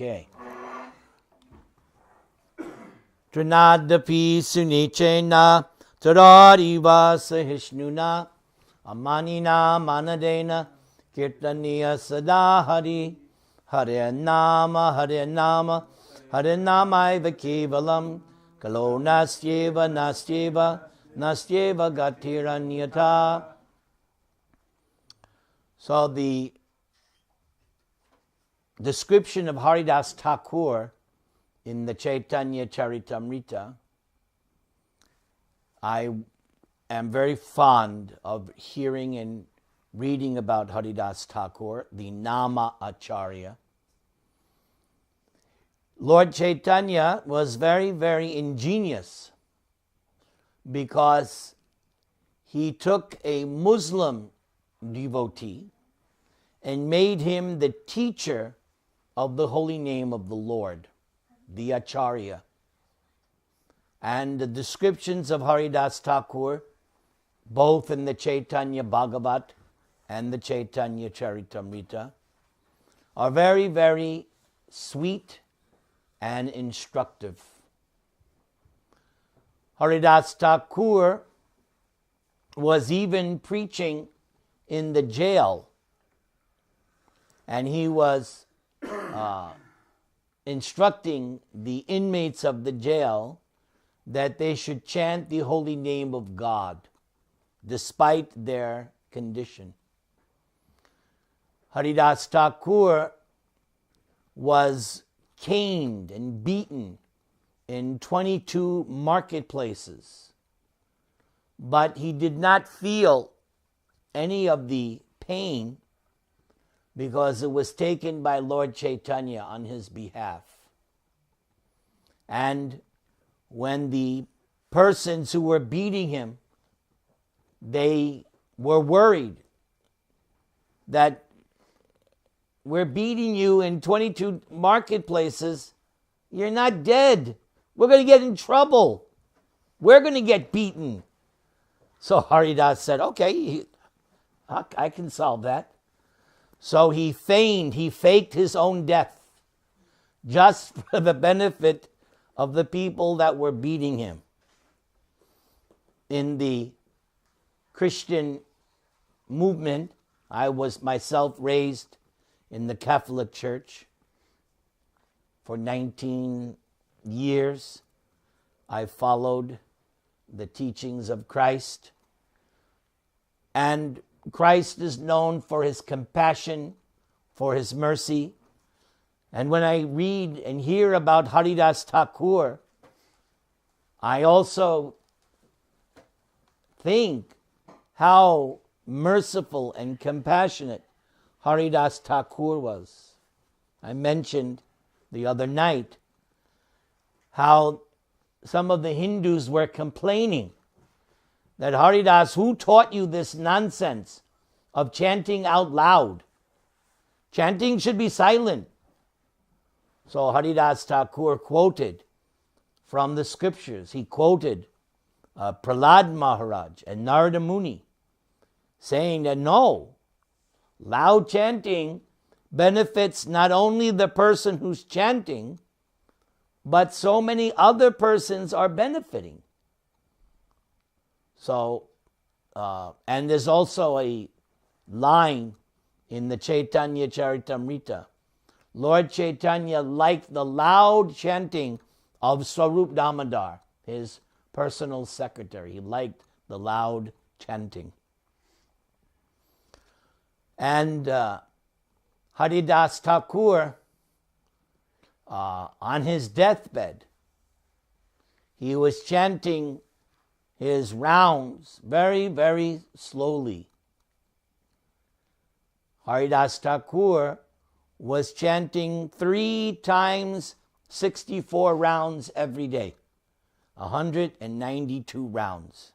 Okay. Trinadapi sunichena taradiva sahishnuna amanina manadena kirtaniya sadahari hare nama iva kevalam kalo nastyeva gatiranyata. So the description of Haridas Thakur in the Chaitanya Charitamrita, I am very fond of hearing and reading about Haridas Thakur, the Nama Acharya. Lord Chaitanya was very, very ingenious because he took a Muslim devotee and made him the teacher of the holy name of the Lord, the Acharya. And the descriptions of Haridas Thakur, both in the Chaitanya Bhagavat and the Chaitanya Charitamrita, are very, very sweet and instructive. Haridas Thakur was even preaching in the jail, and he was instructing the inmates of the jail that they should chant the holy name of God despite their condition. Haridas Thakur was caned and beaten in 22 marketplaces, but he did not feel any of the pain because it was taken by Lord Chaitanya on his behalf. And when the persons who were beating him, they were worried that we're beating you in 22 marketplaces, you're not dead. We're going to get in trouble. We're going to get beaten. So Haridas said, okay, I can solve that. So he faked his own death just for the benefit of the people that were beating him. In the Christian movement, I was myself raised in the Catholic Church for 19 years. I followed the teachings of Christ. And Christ is known for his compassion, for his mercy. And when I read and hear about Haridas Thakur, I also think how merciful and compassionate Haridas Thakur was. I mentioned the other night how some of the Hindus were complaining that Haridas, who taught you this nonsense of chanting out loud? Chanting should be silent. So Haridas Thakur quoted from the scriptures. He quoted Prahlad Maharaj and Narada Muni saying that no, loud chanting benefits not only the person who's chanting, but so many other persons are benefiting. So, and there's also a line in the Chaitanya Charitamrita. Lord Chaitanya liked the loud chanting of Swarup Damodar, his personal secretary. He liked the loud chanting. And Haridas Thakur, on his deathbed, he was chanting his rounds very, very slowly. Haridas Thakur was chanting 3 times 64 rounds every day, 192 rounds.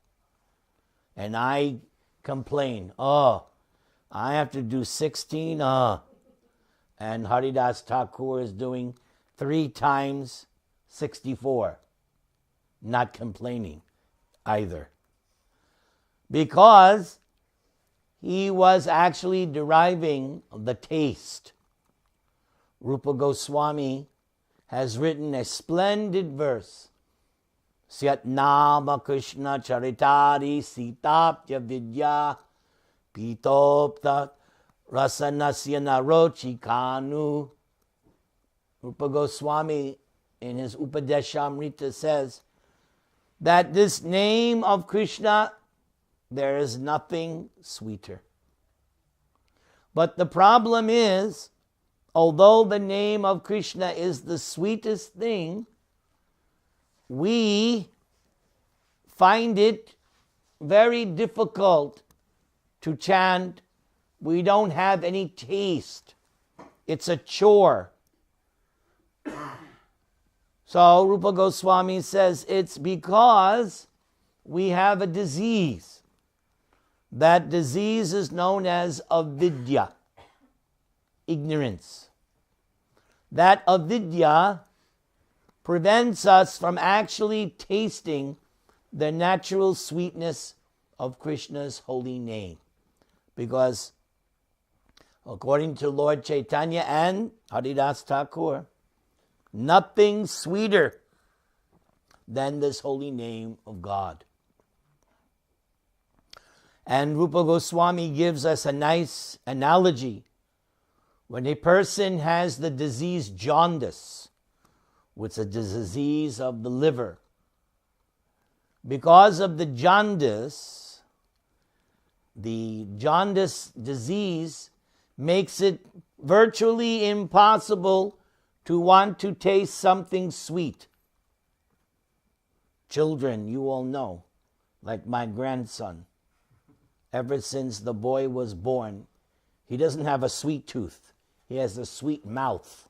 And I complain, I have to do 16, and Haridas Thakur is doing 3 times 64, not complaining either. Because he was actually deriving the taste Rupa Goswami has written a splendid verse. Syat nama Krishna charitari sitapya vidya pitopta rasanasya narochi kanu. Rupa Goswami in his Upadeshamrita says that this name of Krishna, there is nothing sweeter. But the problem is, although the name of Krishna is the sweetest thing, we find it very difficult to chant. We don't have any taste. It's a chore. So Rupa Goswami says it's because we have a disease. That disease is known as avidya, ignorance. That avidya prevents us from actually tasting the natural sweetness of Krishna's holy name. Because according to Lord Chaitanya and Haridas Thakur, nothing sweeter than this holy name of God. And Rupa Goswami gives us a nice analogy. When a person has the disease jaundice, which is a disease of the liver, because of the jaundice disease makes it virtually impossible to want to taste something sweet. Children, you all know, like my grandson, ever since the boy was born, he doesn't have a sweet tooth. He has a sweet mouth.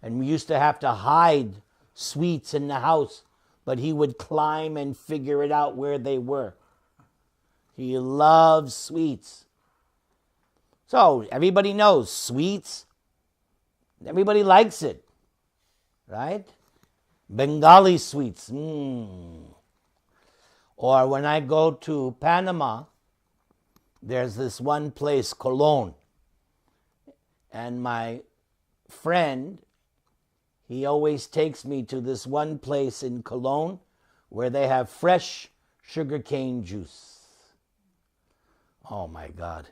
And we used to have to hide sweets in the house, but he would climb and figure it out where they were. He loves sweets. So everybody knows sweets. Everybody likes it, right? Bengali sweets. Or when I go to Panama, there's this one place, Colon. And my friend, he always takes me to this one place in Colon where they have fresh sugarcane juice. Oh my God.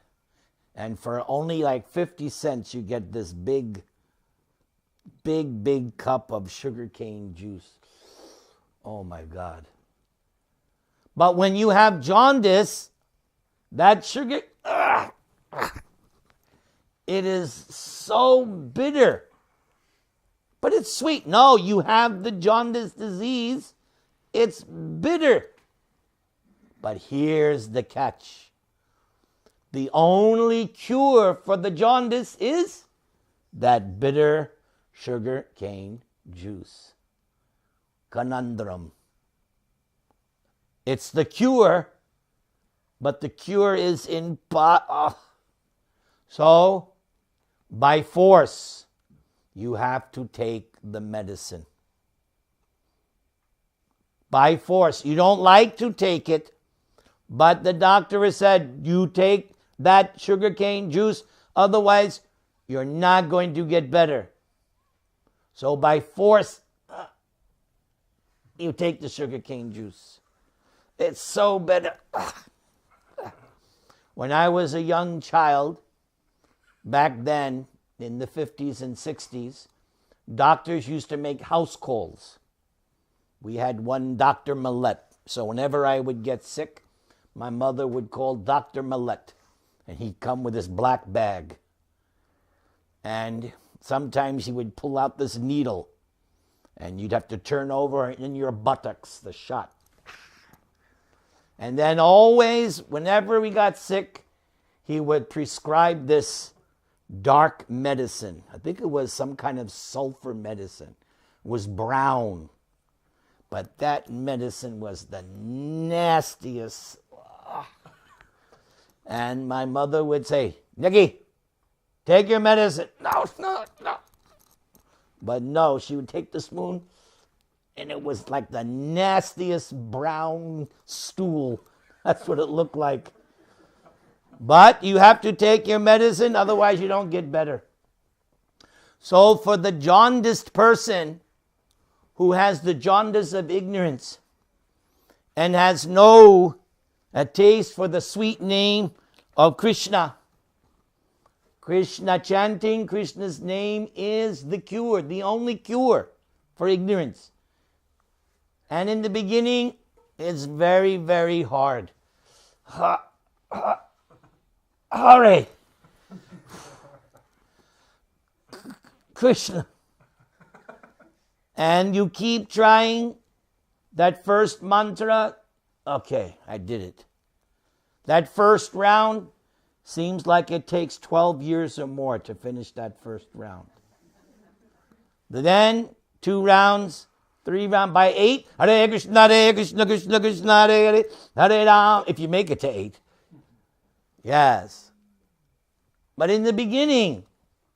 And for only like 50 cents, you get this big cup of sugarcane juice. Oh my God. But when you have jaundice, that sugar, it is so bitter. But it's sweet. No, you have the jaundice disease. It's bitter. But here's the catch. The only cure for the jaundice is that bitter sugar cane juice. Conundrum. It's the cure, but the cure is in So, by force, you have to take the medicine. By force. You don't like to take it, but the doctor has said, you take that sugarcane juice, otherwise you're not going to get better. So by force, you take the sugarcane juice. It's so better. When I was a young child, back then, in the 50s and 60s, doctors used to make house calls. We had one Dr. Millette. So whenever I would get sick, my mother would call Dr. Millette. And he'd come with his black bag. And sometimes he would pull out this needle. And you'd have to turn over in your buttocks, the shot. And then always, whenever we got sick, he would prescribe this dark medicine. I think it was some kind of sulfur medicine. It was brown. But that medicine was the nastiest. And my mother would say, Nikki, take your medicine. No. But no, she would take the spoon, and it was like the nastiest brown stool. That's what it looked like. But you have to take your medicine, otherwise you don't get better. So for the jaundiced person who has the jaundice of ignorance and has no taste for the sweet name of Krishna, Krishna chanting Krishna's name is the cure, the only cure for ignorance. And in the beginning, it's very, very hard. Hare Krishna. And you keep trying that first mantra. Okay, I did it. That first round seems like it takes 12 years or more to finish that first round. Then 2 rounds, 3 rounds, by 8, Hare Krishna, Krishna Krishna, Hare Ram, if you make it to 8. Yes. But in the beginning,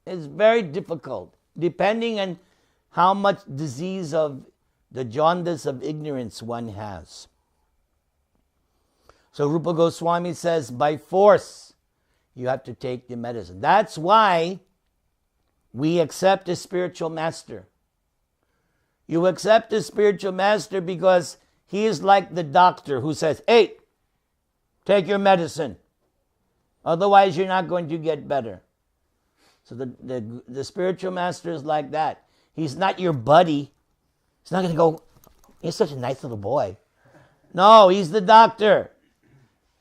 it's very difficult, depending on how much disease of the jaundice of ignorance one has. So Rupa Goswami says, by force, you have to take the medicine. That's why we accept a spiritual master. You accept a spiritual master because he is like the doctor who says, hey, take your medicine. Otherwise, you're not going to get better. So the spiritual master is like that. He's not your buddy. He's not going to go, you're such a nice little boy. No, he's the doctor.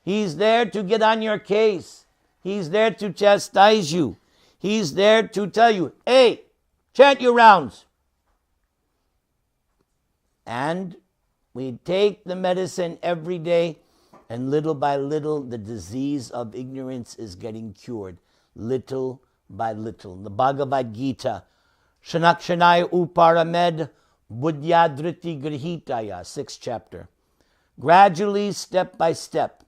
He's there to get on your case. He's there to chastise you. He's there to tell you, hey, chant your rounds. And we take the medicine every day, and little by little, the disease of ignorance is getting cured, little by little. The Bhagavad Gita, Shanakshanaya Uparamed Buddhyadriti Grihitaya, 6th chapter. Gradually, step by step,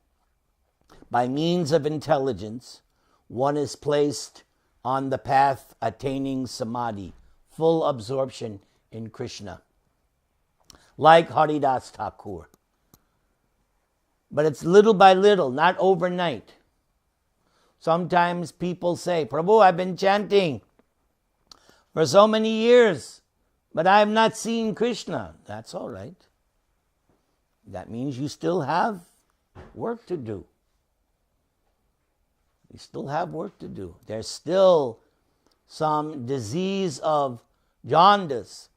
by means of intelligence, one is placed on the path attaining samadhi, full absorption in Krishna, like Haridas Thakur. But it's little by little, not overnight. Sometimes people say, Prabhu, I've been chanting for so many years, but I have not seen Krishna. That's all right. That means you still have work to do. You still have work to do. There's still some disease of jaundice,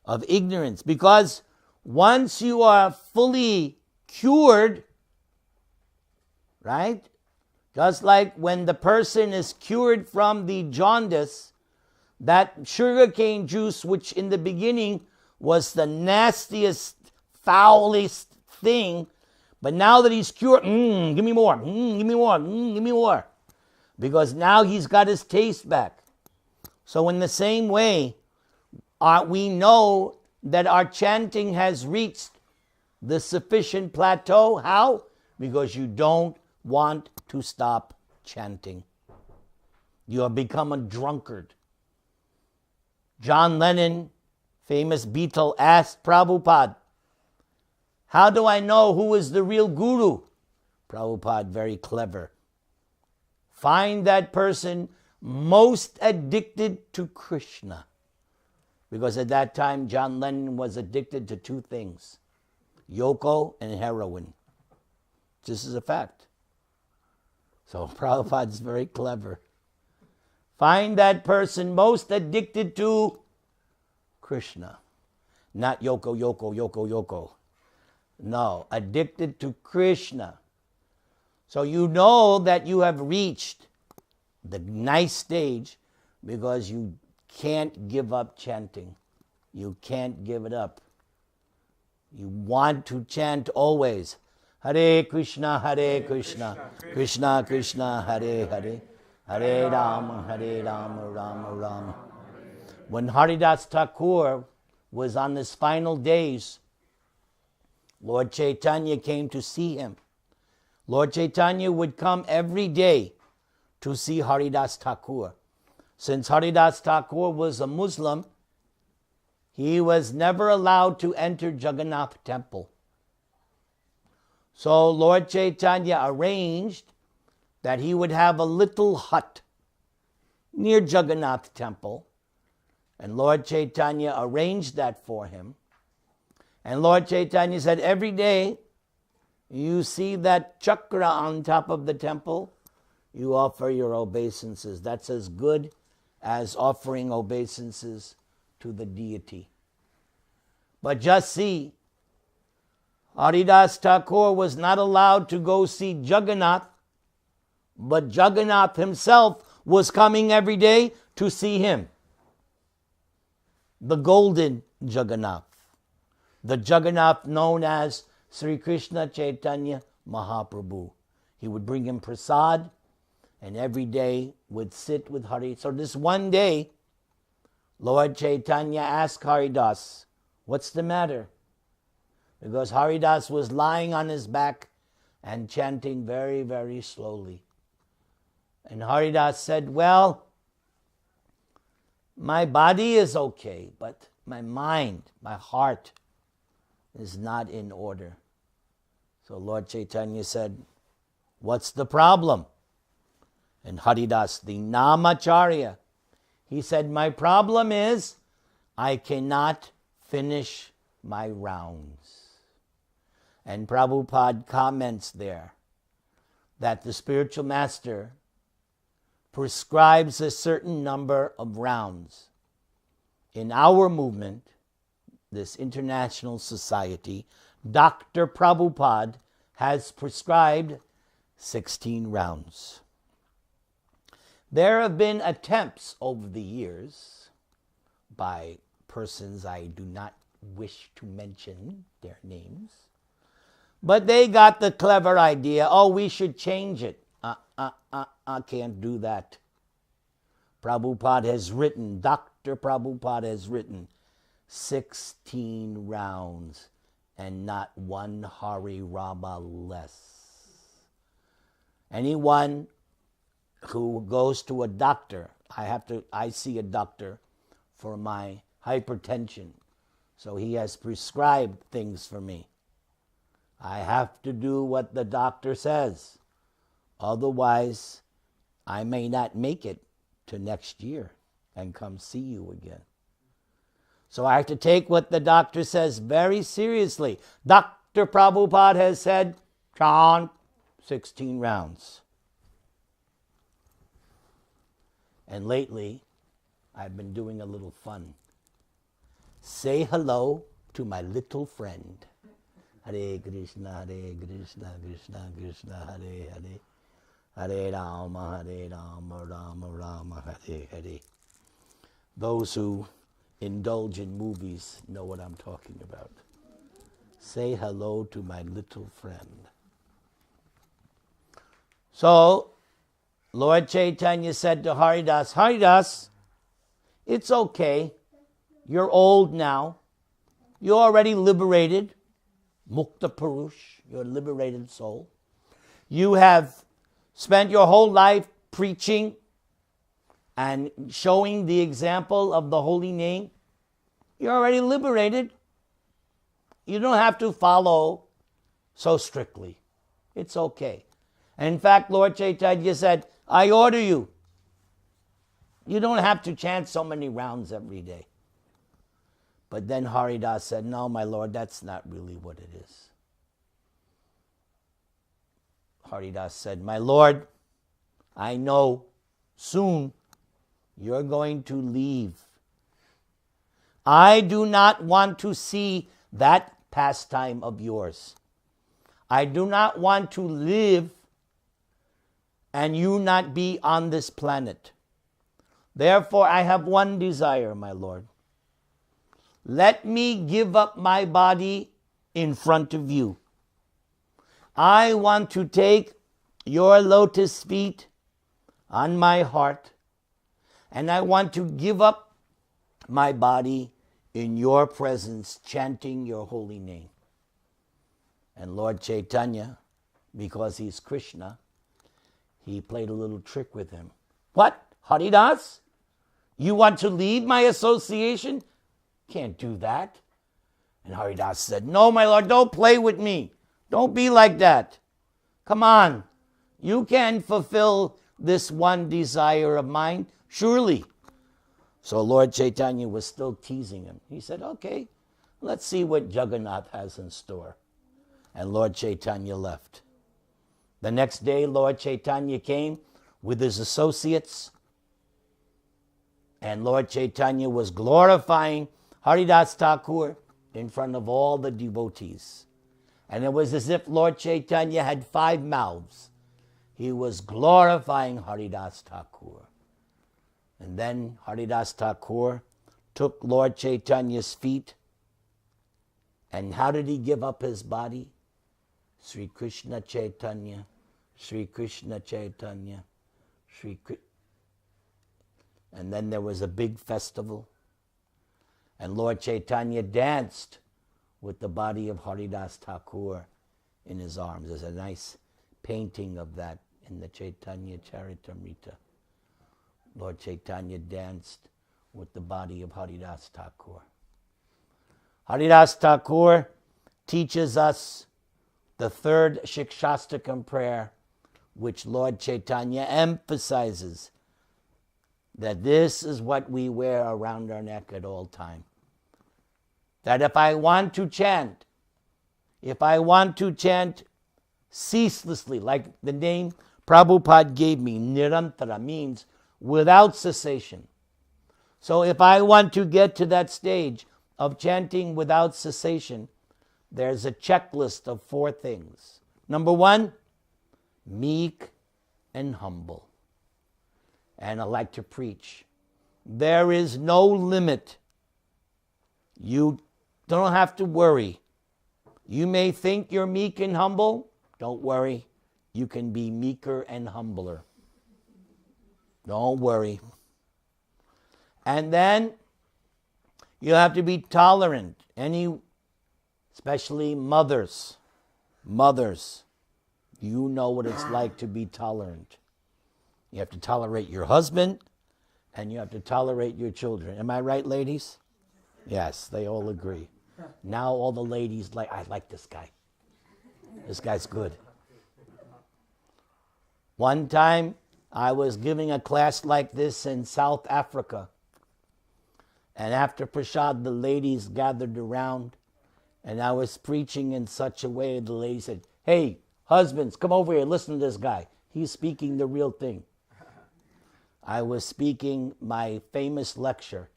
of ignorance, because once you are fully cured, right? Just like when the person is cured from the jaundice, that sugarcane juice, which in the beginning was the nastiest, foulest thing, but now that he's cured, give me more, give me more, give me more. Because now he's got his taste back. So in the same way, we know that our chanting has reached the sufficient plateau. How? Because you don't want to stop chanting. You have become a drunkard. John Lennon, famous Beatle, asked Prabhupada, how do I know who is the real guru? Prabhupada, very clever. Find that person most addicted to Krishna. Because at that time, John Lennon was addicted to 2 things, Yoko and heroin. This is a fact. So Prabhupada is very clever. Find that person most addicted to Krishna. Not Yoko, Yoko, Yoko, Yoko. No, addicted to Krishna. So you know that you have reached the nice stage because you can't give up chanting. You can't give it up. You want to chant always. Hare Krishna, Krishna Krishna, Hare Hare, Hare Rama, Rama Rama. When Haridas Thakur was on his final days, Lord Chaitanya came to see him. Lord Chaitanya would come every day to see Haridas Thakur. Since Haridas Thakur was a Muslim, he was never allowed to enter Jagannath temple. So Lord Chaitanya arranged that he would have a little hut near Jagannath temple. And Lord Chaitanya arranged that for him. And Lord Chaitanya said, every day you see that chakra on top of the temple, you offer your obeisances. That's as good as offering obeisances to the deity. But just see, Haridas Thakur was not allowed to go see Jagannath, but Jagannath himself was coming every day to see him. The golden Jagannath, the Jagannath known as Sri Krishna Chaitanya Mahaprabhu. He would bring him prasad and every day would sit with Hari. So this one day, Lord Chaitanya asked Haridas, what's the matter? Because Haridas was lying on his back and chanting very, very slowly. And Haridas said, well, my body is okay, but my mind, my heart is not in order. So Lord Chaitanya said, what's the problem? And Haridas, the Namacharya, he said, my problem is I cannot finish my rounds. And Prabhupada comments there that the spiritual master prescribes a certain number of rounds. In our movement, this international society, Dr. Prabhupada has prescribed 16 rounds. There have been attempts over the years by persons I do not wish to mention their names, but they got the clever idea, oh, we should change it. I can't do that. Prabhupada has written, Dr. Prabhupada has written 16 rounds and not one Hari Rama less. Anyone who goes to a doctor, I see a doctor for my hypertension, so he has prescribed things for me. I have to do what the doctor says. Otherwise, I may not make it to next year and come see you again. So I have to take what the doctor says very seriously. Dr. Prabhupada has said, chant 16 rounds. And lately, I've been doing a little fun. Say hello to my little friend. Hare Krishna, Krishna Krishna, Hare Hare. Hare Rama, Rama Rama, Hare Hare. Those who indulge in movies know what I'm talking about. Say hello to my little friend. So, Lord Chaitanya said to Haridas, Haridas, it's okay. You're old now. You're already liberated. Mukta Purush, you're a liberated soul. You have spent your whole life preaching and showing the example of the holy name. You're already liberated. You don't have to follow so strictly. It's okay. And in fact, Lord Chaitanya said, I order you. You don't have to chant so many rounds every day. But then Haridas said, no, my Lord, that's not really what it is. Haridas said, my Lord, I know soon you're going to leave. I do not want to see that pastime of yours. I do not want to live and you not be on this planet. Therefore, I have one desire, my Lord. Let me give up my body in front of you. I want to take your lotus feet on my heart, and I want to give up my body in your presence, chanting your holy name. And Lord Chaitanya, because he's Krishna, he played a little trick with him. What? Haridas? You want to leave my association? Can't do that. And Haridas said, no, my Lord, don't play with me. Don't be like that. Come on. You can fulfill this one desire of mine? Surely. So Lord Chaitanya was still teasing him. He said, okay, let's see what Jagannath has in store. And Lord Chaitanya left. The next day, Lord Chaitanya came with his associates, and Lord Chaitanya was glorifying Haridas Thakur in front of all the devotees. And it was as if Lord Chaitanya had 5 mouths. He was glorifying Haridas Thakur. And then Haridas Thakur took Lord Chaitanya's feet. And how did he give up his body? Sri Krishna Chaitanya, Sri Krishna Chaitanya, Sri Krishna. And then there was a big festival. And Lord Chaitanya danced with the body of Haridas Thakur in his arms. There's a nice painting of that in the Chaitanya Charitamrita. Lord Chaitanya danced with the body of Haridas Thakur. Haridas Thakur teaches us the 3rd Shikshastakam prayer, which Lord Chaitanya emphasizes that this is what we wear around our neck at all time. That if I want to chant ceaselessly, like the name Prabhupada gave me, Nirantara, means without cessation. So if I want to get to that stage of chanting without cessation, there's a checklist of 4 things. Number 1, meek and humble. And I like to preach. There is no limit. You don't have to worry. You may think you're meek and humble. Don't worry. You can be meeker and humbler. Don't worry. And then you have to be tolerant. Especially mothers. Mothers, you know what it's like to be tolerant. You have to tolerate your husband, and you have to tolerate your children. Am I right, ladies? Yes, they all agree. Now all the ladies I like this guy. This guy's good. One time, I was giving a class like this in South Africa. And after Prashad, the ladies gathered around. And I was preaching in such a way, the lady said, hey, husbands, come over here, listen to this guy. He's speaking the real thing. I was speaking my famous lecture,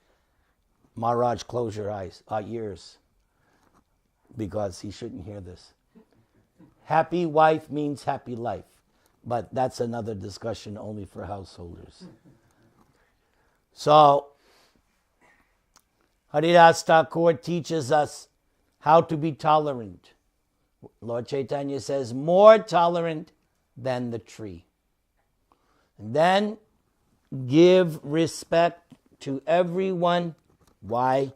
Maharaj, close your ears, because he shouldn't hear this. Happy wife means happy life, but that's another discussion only for householders. So, Haridas Thakur teaches us how to be tolerant. Lord Chaitanya says, more tolerant than the tree. And then give respect to everyone. Why?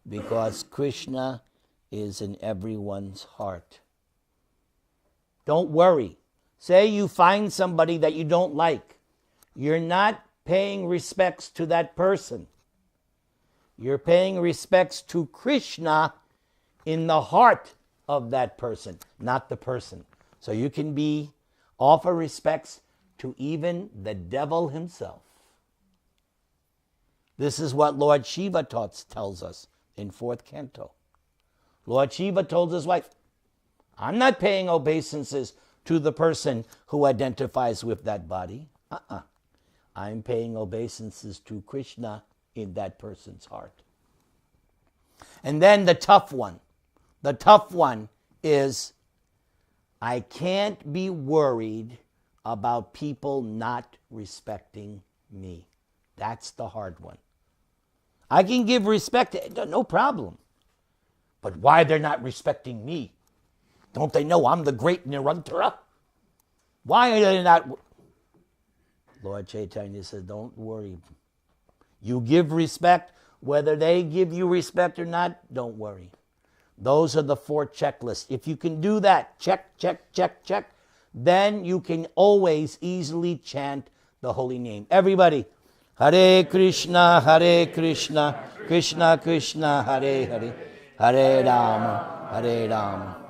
Because Krishna is in everyone's heart. Don't worry. Say you find somebody that you don't like. You're not paying respects to that person. You're paying respects to Krishna in the heart of that person, not the person. So you can offer respects to even the devil himself. This is what Lord Shiva tells us in 4th canto. Lord Shiva told his wife, I'm not paying obeisances to the person who identifies with that body. I'm paying obeisances to Krishna in that person's heart. And then the tough one. The tough one is, I can't be worried about people not respecting me. That's the hard one. I can give respect, no problem. But why they're not respecting me? Don't they know I'm the great Nirantara? Why are they not? Lord Chaitanya says, don't worry. You give respect, whether they give you respect or not, don't worry. Those are the 4 checklists. If you can do that, check, check, check, check, then you can always easily chant the holy name. Everybody, Hare Krishna, Krishna Krishna, Hare Hare, Hare Rama, Hare Rama,